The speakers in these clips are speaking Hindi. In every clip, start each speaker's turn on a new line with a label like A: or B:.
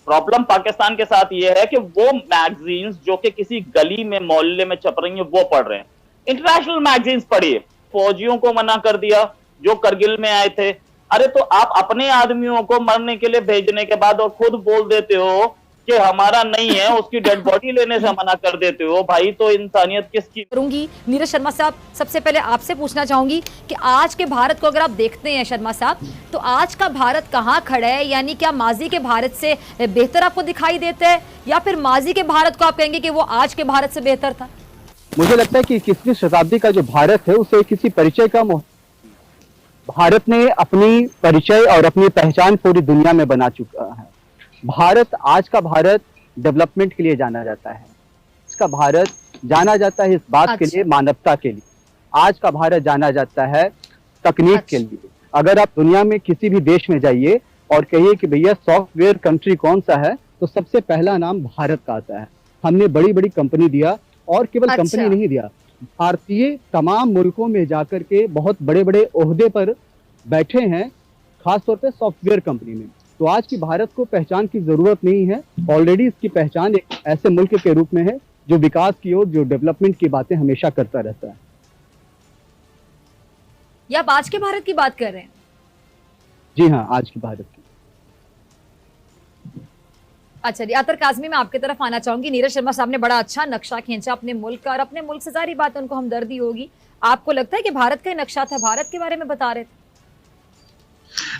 A: प्रॉब्लम पाकिस्तान के साथ ये है कि वो मैगजीन्स जो कि किसी गली में मोहल्ले में छप रही हैं वो पढ़ रहे हैं। इंटरनेशनल मैगजीन्स पढ़िए। फौजियों को मना कर दिया जो करगिल में आए थे। अरे तो आप अपने आदमियों को मरने के लिए भेजने के बाद और खुद बोल देते हो कि हमारा नहीं है, उसकी डेड बॉडी लेने से मना कर देते हो। भाई तो इंसानियत किसकी।
B: करूंगी नीरज शर्मा साहब, सबसे पहले आपसे पूछना चाहूंगी कि आज के भारत को अगर आप देखते हैं शर्मा साहब, तो आज का भारत कहाँ खड़ा है? यानी क्या माजी के भारत से बेहतर आपको दिखाई देता है, या फिर माजी के भारत को आप कहेंगे कि वो आज के भारत से बेहतर था?
C: मुझे लगता है कि 21वीं शताब्दी का जो भारत है उसे किसी परिचय का भारत ने अपनी परिचय और अपनी पहचान पूरी दुनिया में बना चुका है। भारत, आज का भारत डेवलपमेंट के लिए जाना जाता है। इसका भारत जाना जाता है इस बात के लिए, मानवता के लिए। आज का भारत जाना जाता है तकनीक के लिए। अगर आप दुनिया में किसी भी देश में जाइए और कहिए कि भैया सॉफ्टवेयर कंट्री कौन सा है, तो सबसे पहला नाम भारत का आता है। हमने बड़ी बड़ी कंपनी दिया, और केवल कंपनी नहीं दिया, भारतीय तमाम मुल्कों में जाकर के बहुत बड़े बड़े ओहदे पर बैठे हैं, खासतौर पे सॉफ्टवेयर कंपनी में। तो आज की भारत को पहचान की जरूरत नहीं है। ऑलरेडी इसकी पहचान एक ऐसे मुल्क के रूप में है जो विकास की ओर, जो डेवलपमेंट की बातें हमेशा करता रहता है।
B: या आप आज के भारत की बात कर रहे हैं?
C: जी हाँ, आज की भारत की।
B: अच्छा जी, अतर काजमी मैं आपकी तरफ आना चाहूंगी। नीरज शर्मा साहब ने बड़ा अच्छा नक्शा खींचा अपने मुल्क का, और अपने मुल्क से सारी बात उनको हमदर्दी होगी। आपको लगता है कि भारत का नक्शा था, भारत के बारे में बता रहे थे?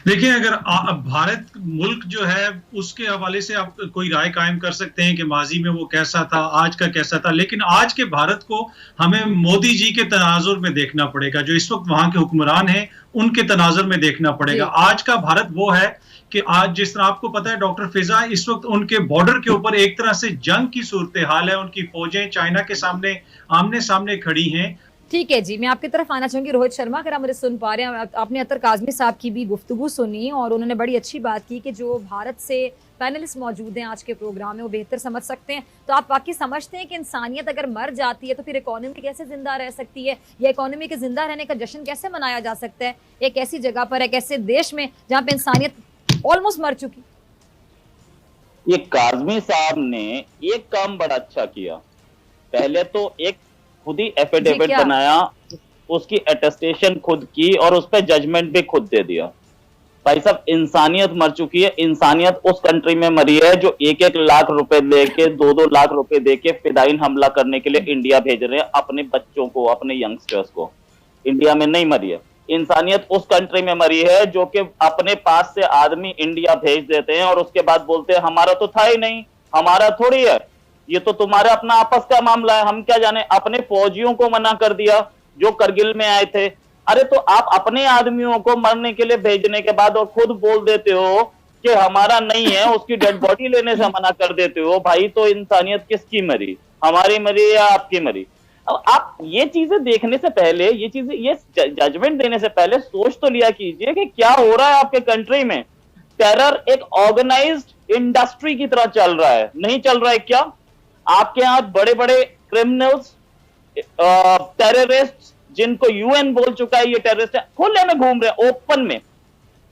D: देखिए, अगर भारत मुल्क जो है उसके हवाले से आप कोई राय कायम कर सकते हैं कि माजी में वो कैसा था, आज का कैसा था, लेकिन आज के भारत को हमें मोदी जी के तनाजुर में देखना पड़ेगा। जो इस वक्त वहां के हुक्मरान हैं उनके तनाजुर में देखना पड़ेगा। आज का भारत वो है कि आज जिस तरह आपको पता है डॉक्टर फिजा, इस वक्त उनके बॉर्डर के ऊपर एक तरह से जंग की सूरत हाल है। उनकी फौजें चाइना के सामने आमने सामने खड़ी हैं।
B: ठीक है जी, मैं आपकी तरफ आना चाहूंगी। रोहित शर्मा, अगर आप मुझे सुन पा रहे हैं, आपने अतर काजमी साहब की भी गुफ्तगू सुनी और उन्होंने बड़ी अच्छी बात की कि जो भारत से पैनलिस्ट मौजूद हैं आज के प्रोग्राम में वो बेहतर समझ सकते हैं। तो आप वाकई समझते हैं कि इंसानियत अगर मर जाती है तो फिर इकोनॉमी कैसे जिंदा रह सकती है, या इकोनॉमी के जिंदा रहने का जश्न कैसे मनाया जा सकता है एक ऐसी जगह पर, एक ऐसे देश में जहाँ पे इंसानियत ऑलमोस्ट मर चुकी?
A: ये काजमी साहब ने एक काम बड़ा अच्छा किया। पहले तो एक खुद ही एफिडेविट बनाया, उसकी अटेस्टेशन खुद की, और उस पर जजमेंट भी खुद दे दिया। भाई साहब, इंसानियत मर चुकी है। इंसानियत उस कंट्री में मरी है जो 1-1 लाख रुपए लेके, 2-2 लाख रुपए देके फिदाइन हमला करने के लिए इंडिया भेज रहे हैं अपने बच्चों को, अपने यंगस्टर्स को। इंडिया में नहीं मरी है। इंसानियत उस कंट्री में मरी है जो कि अपने पास से आदमी इंडिया भेज देते हैं और उसके बाद बोलते हैं हमारा तो था ही नहीं, हमारा थोड़ी है, ये तो तुम्हारा अपना आपस का मामला है, हम क्या जाने। अपने फौजियों को मना कर दिया जो करगिल में आए थे। अरे तो आप अपने आदमियों को मरने के लिए भेजने के बाद और खुद बोल देते हो कि हमारा नहीं है, उसकी डेड बॉडी लेने से मना कर देते हो। भाई तो इंसानियत किसकी मरी, हमारी मरी या आपकी मरी? अब आप ये चीजें देखने से पहले, ये चीजें, ये जजमेंट देने से पहले सोच तो लिया कीजिए कि क्या हो रहा है आपके कंट्री में। टेरर एक ऑर्गेनाइज्ड इंडस्ट्री की तरह चल रहा है, नहीं चल रहा है क्या? आपके यहाँ बड़े बड़े क्रिमिनल्स, टेररिस्ट, जिनको यूएन बोल चुका है ये टेररिस्ट है, खुले में घूम रहे हैं, ओपन में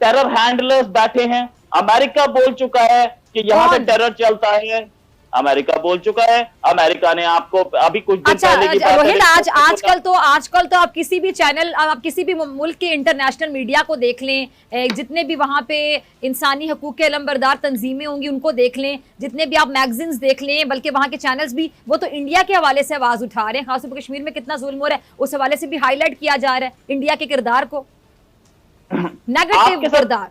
A: टेरर हैंडलर्स बैठे हैं। अमेरिका बोल चुका है कि यहाँ पे टेरर चलता है, अमेरिका बोल चुका है। अमेरिका ने आपको अभी कुछ दिन पहले की बात
B: रोहित, आजकल तो आप किसी भी चैनल, आप किसी भी मुल्क के इंटरनेशनल मीडिया को देख लें, जितने भी वहां पे इंसानी हकूक के अलंबरदार तंजीमें होंगी उनको देख लें, जितने भी आप मैगजीन्स देख लें, बल्कि वहां के चैनल्स भी वो तो इंडिया के हवाले से आवाज उठा रहे हैं। खासतौर पर कश्मीर में कितना जुल्म हो रहा है उस हवाले से भी हाईलाइट किया जा रहा है इंडिया के किरदार को, नेगेटिव किरदार।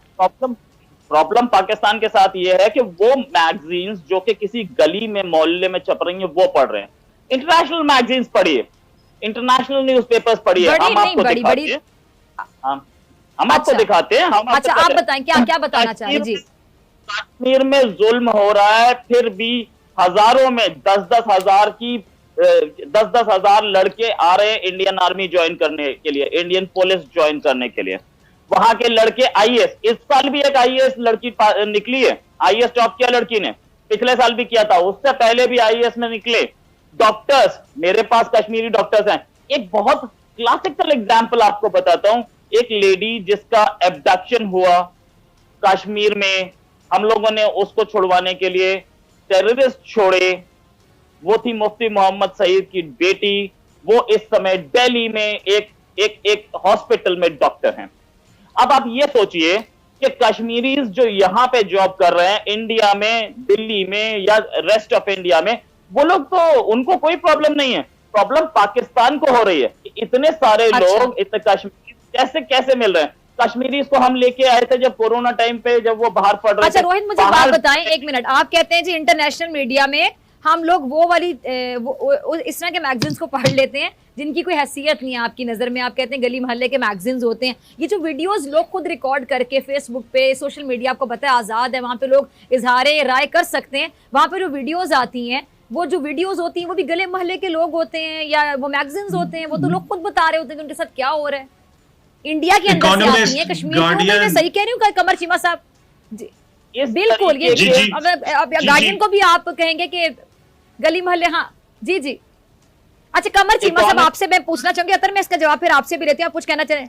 A: प्रॉब्लम पाकिस्तान के साथ ये है कि वो मैगजीन्स जो कि किसी गली में मोहल्ले में छप रही हैं वो पढ़ रहे हैं। इंटरनेशनल मैगजीन्स पढ़िए, इंटरनेशनल न्यूज़पेपर्स पढ़िए, हम आपको दिखाते हैं। हम आपको दिखाते हैं।
B: अच्छा, आप बताएं क्या बताना चाह रहे हैं? जी,
A: कश्मीर में जुल्म हो रहा है, फिर भी हजारों में 10-10 हजार लड़के आ रहे हैं इंडियन आर्मी ज्वाइन करने के लिए, इंडियन पुलिस ज्वाइन करने के लिए। वहां के लड़के आईएएस, इस साल भी एक आईएएस लड़की निकली है, आईएएस टॉप किया लड़की ने, पिछले साल भी किया था, उससे पहले भी आईएएस में निकले। डॉक्टर्स, मेरे पास कश्मीरी डॉक्टर्स हैं। एक बहुत क्लासिकल एग्जांपल आपको बताता हूं। एक लेडी जिसका एब्डक्शन हुआ कश्मीर में, हम लोगों ने उसको छुड़वाने के लिए टेररिस्ट छोड़े। वो थी मुफ्ती मोहम्मद सईद की बेटी, वो इस समय दिल्ली में एक हॉस्पिटल में डॉक्टर हैं। अब आप ये सोचिए कि कश्मीरीज जो यहाँ पे जॉब कर रहे हैं इंडिया में, दिल्ली में या रेस्ट ऑफ इंडिया में, वो लोग तो, उनको कोई प्रॉब्लम नहीं है, प्रॉब्लम पाकिस्तान को हो रही है। इतने सारे लोग, इतने कश्मीरी कैसे कैसे मिल रहे हैं। कश्मीरी को हम लेके आए थे जब कोरोना टाइम पे, जब वो बाहर पड़ रहे थे।
B: अच्छा रोहित, मुझे बात बताएं एक मिनट। आप कहते हैं जी इंटरनेशनल मीडिया में हम लोग वो वाली इस तरह के मैगजीन्स को पढ़ लेते हैं जिनकी कोई हैसियत नहीं है आपकी नजर में। आप कहते हैं गली मोहल्ले के मैगजीन्स होते हैं। ये जो वीडियोस लोग खुद रिकॉर्ड करके फेसबुक पे, सोशल मीडिया, आपको पता है आजाद है, वहां पे लोग इजहारे राय कर सकते हैं। वहां पे जो वीडियोस आती हैं, वो जो वीडियोस होती हैं वो भी गले मोहल्ले के लोग होते हैं या वो मैगजीन्स होते हैं, वो तो लोग खुद बता रहे होते हैं कि उनके साथ क्या हो रहा है। इंडिया के अंदर से आती है कश्मीर को। मैं सही कह रही हूँ कमर चीमा साहब जी? बिल्कुल। ये अब गार्डियन को भी आप कहेंगे कि गली मोहल्ले, हाँ जी जी। अच्छा कमर चीमा साहब, आपसे मैं पूछना चाहूंगी, अतर मैं इसका जवाब फिर आपसे भी लेती हूँ, आप कुछ कहना चाहें?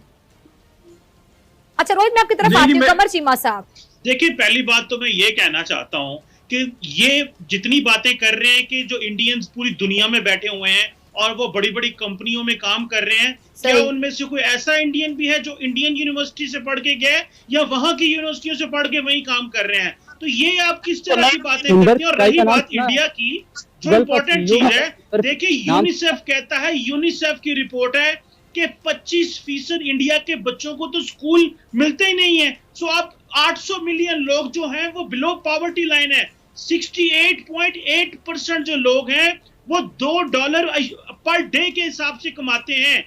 B: अच्छा रोहित, मैं आपकी तरफ आती हूँ। कमर चीमा साहब
E: देखिए, पहली बात तो मैं ये कहना चाहता हूं कि ये जितनी बातें कर रहे हैं कि जो इंडियंस पूरी दुनिया में बैठे हुए हैं और वो बड़ी बड़ी कंपनियों में काम कर रहे हैं, क्या उनमें से कोई ऐसा इंडियन भी है जो इंडियन यूनिवर्सिटी से पढ़ के गए या वहां की यूनिवर्सिटियों से पढ़ के वहीं काम कर रहे हैं? तो ये आप किस तरह की बातें करते हैं? और रही बात इंडिया की, जो इम्पोर्टेंट चीज है, देखिए यूनिसेफ कहता है, यूनिसेफ की रिपोर्ट है कि 25% इंडिया के बच्चों को तो स्कूल मिलते ही नहीं है। सो आप 800 मिलियन लोग जो हैं वो बिलो पॉवर्टी लाइन है। 68.8% जो लोग हैं वो $2 पर डे के हिसाब से कमाते हैं।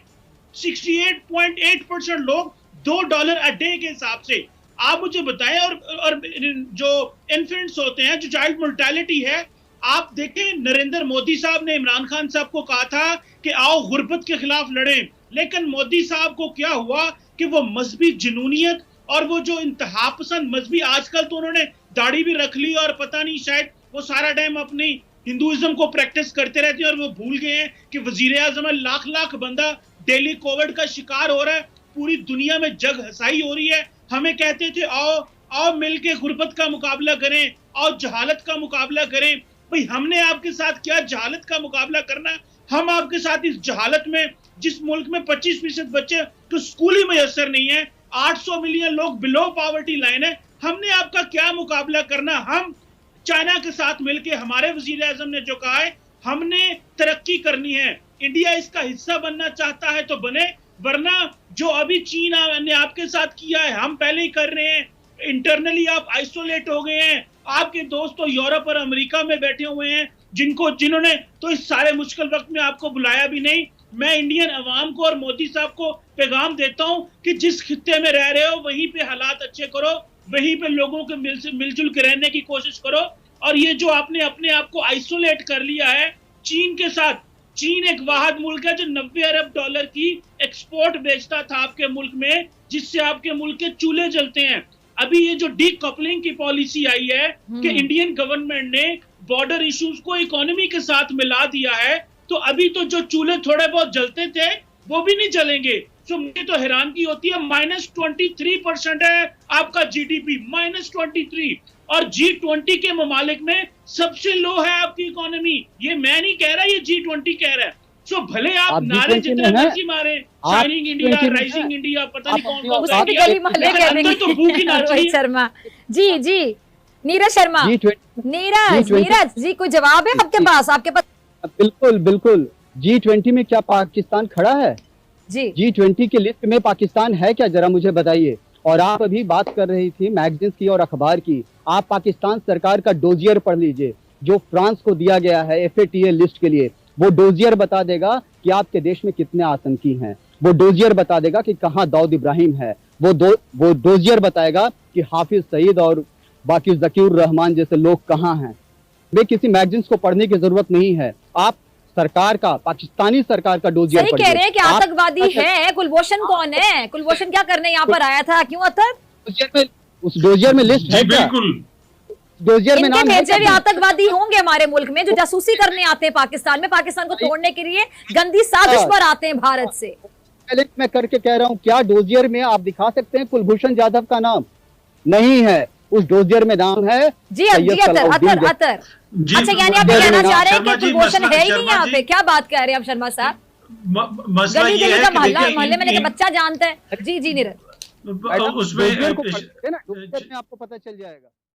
E: 68.8% लोग $2 अ डे के हिसाब से। आप मुझे बताएं, और जो इन्फेंट्स होते हैं, जो चाइल्ड मोर्टेलिटी है, आप देखें नरेंद्र मोदी साहब ने इमरान खान साहब को कहा था कि आओ गुर्बत के खिलाफ लड़ें, लेकिन मोदी साहब को क्या हुआ कि वो मजहबी जुनूनियत और वो जो इंतहा पसंद मजहबी, आजकल तो उन्होंने दाढ़ी भी रख ली और पता नहीं शायद वो सारा टाइम अपनी हिंदुइज्म को प्रैक्टिस करते रहते हैं और वो भूल गए हैं कि वजीर आजम लाख लाख बंदा डेली कोविड का शिकार हो रहा है, पूरी दुनिया में जग हसाई हो रही है। हमें कहते थे आओ आओ मिलके गुर्बत का मुकाबला करें, आओ जहालत का मुकाबला करें। भाई हमने आपके साथ क्या जहालत का मुकाबला करना? हम आपके साथ इस जहालत में, जिस मुल्क में 25% बच्चे तो स्कूल ही मैसर नहीं है, 800 मिलियन लोग बिलो पॉवर्टी लाइन है, हमने आपका क्या मुकाबला करना? हम चाइना के साथ मिलकर, हमारे वजीर आजम ने जो कहा है, हमने तरक्की करनी है, इंडिया इसका हिस्सा बनना चाहता है तो बने, वरना जो अभी चीन ने आपके साथ किया है हम पहले ही कर रहे हैं। इंटरनली आप आइसोलेट हो गए हैं, आपके दोस्त तो यूरोप और अमेरिका में बैठे हुए हैं, जिन्होंने तो इस सारे मुश्किल वक्त में आपको बुलाया भी नहीं। मैं इंडियन अवाम को और मोदी साहब को पैगाम देता हूं कि जिस खित्ते में रह रहे हो वहीं पे हालात अच्छे करो, वहीं पे लोगों के मिलजुल के रहने की कोशिश करो। और ये जो आपने अपने आप को आइसोलेट कर लिया है चीन के साथ, चीन एक वाहिद मुल्क है जो $90 अरब की एक्सपोर्ट बेचता था आपके मुल्क में, जिससे आपके मुल्क के चूल्हे जलते हैं। अभी ये जो डीकपलिंग की पॉलिसी आई है कि इंडियन गवर्नमेंट ने बॉर्डर इश्यूज को इकोनॉमी के साथ मिला दिया है, तो अभी तो जो चूल्हे थोड़े बहुत जलते थे वो भी नहीं जलेंगे। तो मुझे तो हैरानगी होती है, -23% है आपका जीडीपी, -23, और G20 के ममालिक में सबसे लो है आपकी इकोनॉमी। ये मैं नहीं कह रहा, ये G20 कह रहा है। सो भले आप नारे जितने मर्जी मारे, शाइनिंग इंडिया, राइजिंग इंडिया, पता नहीं कौन कौन सा, अंदर तो भूख ही ना चाहिए।
B: शर्मा जी, जी नीरज शर्मा, नीरज जी कोई जवाब है आपके पास? आपके पास
C: बिल्कुल बिल्कुल। G20 में क्या पाकिस्तान खड़ा है?
B: जी
C: G20 की लिस्ट में पाकिस्तान है क्या, जरा मुझे बताइए। और आप अभी बात कर रही थी मैगजीन्स की और अखबार की, आप पाकिस्तान सरकार का डोजियर पढ़ लीजिए जो फ्रांस को दिया गया है FATA लिस्ट के लिए। वो डोजियर बता देगा कि आपके देश में कितने आतंकी हैं, वो डोजियर बता देगा कि कहाँ दाऊद इब्राहिम है, वो डोजियर बताएगा कि हाफिज सईद और बाकी जकीर रहमान जैसे लोग कहाँ हैं। वे किसी मैगजीन्स को पढ़ने की जरूरत नहीं है, आप सरकार का, पाकिस्तानी सरकार का डोजियर
B: सही कह रहे हैं कि आतंकवादी है। कुलभूषण कौन है? कुलभूषण क्या करने यहाँ पर आया था? क्यों अतर?
C: उस डोजियर में लिस्ट है क्या? डोजियर में नाम
B: भेजे हुए आतंकवादी होंगे हमारे मुल्क में जो जासूसी करने आते हैं पाकिस्तान में, पाकिस्तान को तोड़ने के लिए गंदी साजिश पर आते हैं भारत से।
C: मैं करके कह रहा हूँ, क्या डोजियर में आप दिखा सकते हैं कुलभूषण जाधव का नाम? नहीं है। उस डोजियर में नाम है
B: जी
C: सैयद
B: अतर
C: सलाउद्दीन
B: अतर अतर
D: जी,
B: अच्छा, यानी आप
C: शर्मा
B: कहना
C: जी,
B: चाह रहे हैं
D: शर्मा
B: कि
D: जी,
B: कुलभूषण है ही नहीं
D: शर्मा
B: यहाँ
D: जी,
B: पे? क्या बात कह रहे हैं आप शर्मा साहब?
D: मसला
B: गली
D: ये
B: गली
D: है
B: का
D: कि
B: मोहल्ला,
D: देखिए
B: मोहल्ले में लेके
D: इन-
B: बच्चा जानता है। जी जी नीरज।
C: मैडम,
D: उसमें
C: डोजियर को पढ़िए ना, डोजियर में आपको पता चल जाएगा।